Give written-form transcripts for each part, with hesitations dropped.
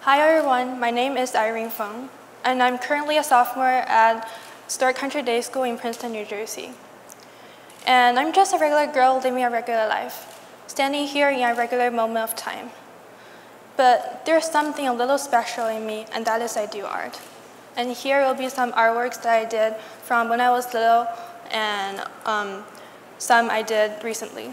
Hi everyone, my name is Irene Feng, and I'm currently a sophomore at Stuart Country Day School in Princeton, New Jersey. And I'm just a regular girl living a regular life, standing here in a regular moment of time. But there's something a little special in me, and that is I do art. And here will be some artworks that I did from when I was little, and some I did recently.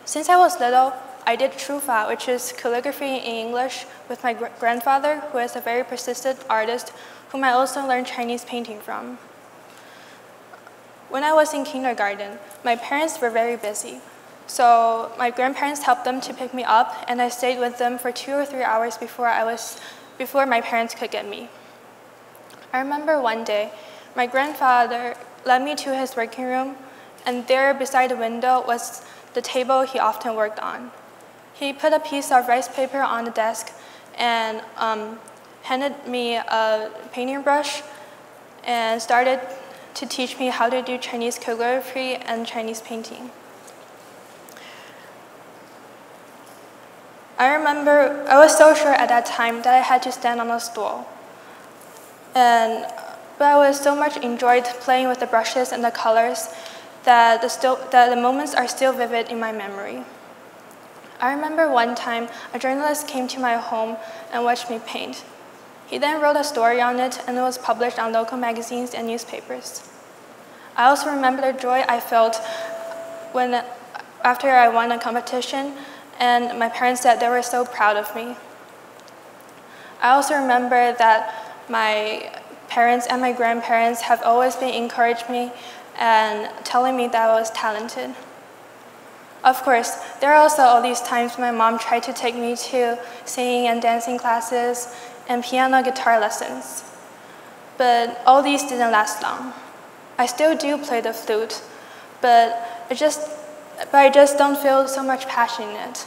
Since I was little, I did trufa, which is calligraphy in English, with my grandfather, who is a very persistent artist, whom I also learned Chinese painting from. When I was in kindergarten, my parents were very busy. So my grandparents helped them to pick me up, and I stayed with them for 2 or 3 hours before my parents could get me. I remember one day, my grandfather led me to his working room, and there beside the window was the table he often worked on. He put a piece of rice paper on the desk and handed me a painting brush and started to teach me how to do Chinese calligraphy and Chinese painting. I remember I was so sure at that time that I had to stand on a stool. But I was so much enjoyed playing with the brushes and the colors that the moments are still vivid in my memory. I remember one time a journalist came to my home and watched me paint. He then wrote a story on it, and it was published on local magazines and newspapers. I also remember the joy I felt after I won a competition, and my parents said they were so proud of me. I also remember that my parents and my grandparents have always been encouraging me and telling me that I was talented. Of course, there are also all these times my mom tried to take me to singing and dancing classes and piano guitar lessons. But all these didn't last long. I still do play the flute, but I just don't feel so much passion in it.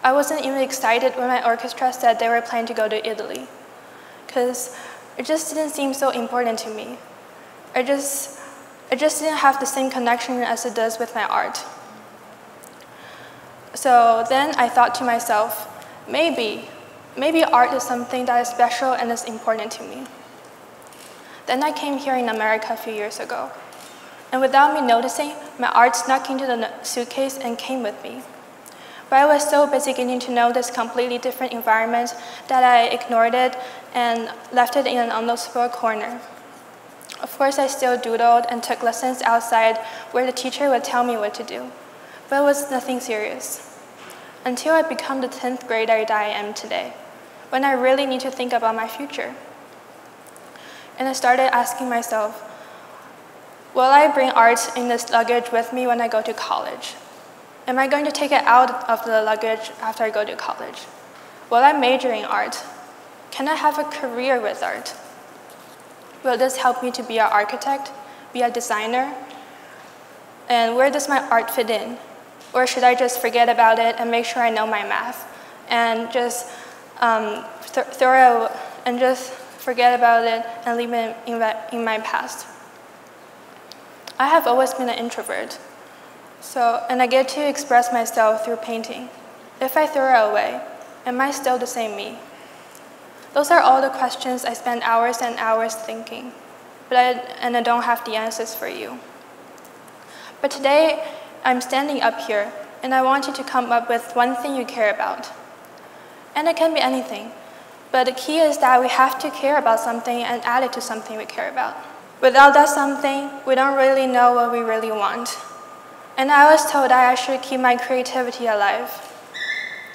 I wasn't even excited when my orchestra said they were planning to go to Italy, because it just didn't seem so important to me. It just didn't have the same connection as it does with my art. So then I thought to myself, maybe art is something that is special and is important to me. Then I came here in America a few years ago. And without me noticing, my art snuck into the suitcase and came with me. But I was so busy getting to know this completely different environment that I ignored it and left it in an unnoticeable corner. Of course, I still doodled and took lessons outside where the teacher would tell me what to do, but it was nothing serious. Until I become the 10th grader that I am today, when I really need to think about my future. And I started asking myself, will I bring art in this luggage with me when I go to college? Am I going to take it out of the luggage after I go to college? Will I major in art? Can I have a career with art? Will this help me to be an architect, be a designer? And where does my art fit in? Or should I just forget about it and make sure I know my math and just forget about it and leave it in my past? I have always been an introvert, and I get to express myself through painting. If I throw it away, am I still the same me? Those are all the questions I spend hours and hours thinking, and I don't have the answers for you. But today, I'm standing up here, and I want you to come up with one thing you care about. And it can be anything, but the key is that we have to care about something and add it to something we care about. Without that something, we don't really know what we really want. And I was told that I should keep my creativity alive.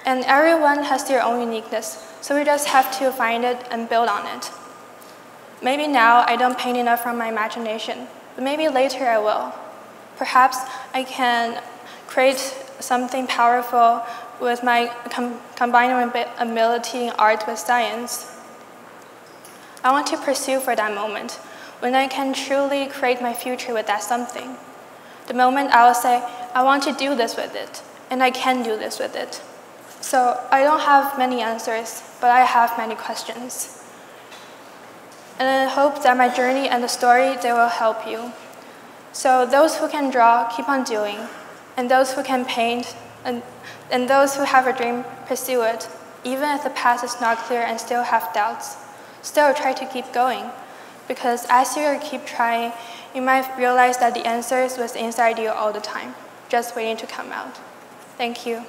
And everyone has their own uniqueness, so we just have to find it and build on it. Maybe now I don't paint enough from my imagination, but maybe later I will. Perhaps I can create something powerful with my combining ability in art with science. I want to pursue for that moment, when I can truly create my future with that something. The moment I will say, I want to do this with it, and I can do this with it. So I don't have many answers, but I have many questions. And I hope that my journey and the story, they will help you. So those who can draw, keep on doing. And those who can paint, and those who have a dream, pursue it. Even if the path is not clear and still have doubts, still try to keep going. Because as you keep trying, you might realize that the answers was inside you all the time, just waiting to come out. Thank you.